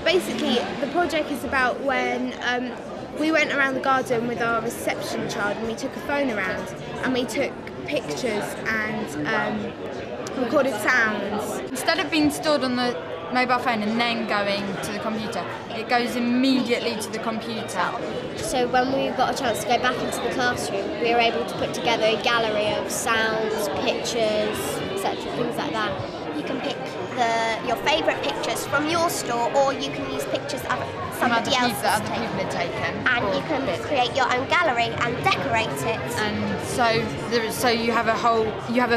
basically, the project is about when we went around the garden with our reception child and we took a phone around and we took pictures and recorded sounds. Instead of being stored on the mobile phone and then going to the computer, it goes immediately to the computer. So when we got a chance to go back into the classroom, we were able to put together a gallery of sounds, pictures, etc., things like that. You can pick your favourite pictures from your store, or you can use pictures of somebody else that other people have taken. And you can create your own gallery and decorate it. And so you have a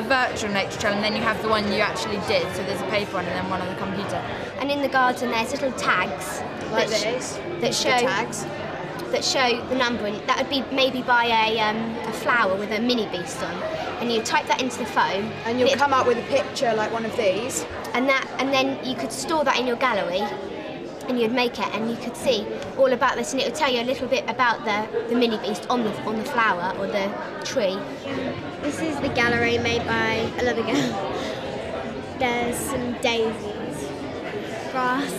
virtual nature trail, and then you have the one you actually did. So there's a paper one and then one on the computer. And in the garden there's little tags that show the number, and that would be maybe by a flower with a mini beast on. And you type that into the phone, and you'll come up with a picture like one of these. And then you could store that in your gallery, and you'd make it, and you could see all about this, and it would tell you a little bit about the mini beast on the flower or the tree. This is the gallery made by another girl. There's some daisies, grass.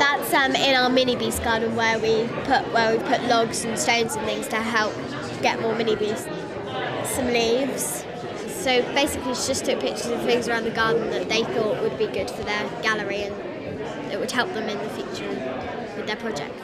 That's in our mini beast garden where we put logs and stones and things to help get more mini beasts. Some leaves. So basically, she just took pictures of things around the garden that they thought would be good for their gallery and it would help them in the future with their project.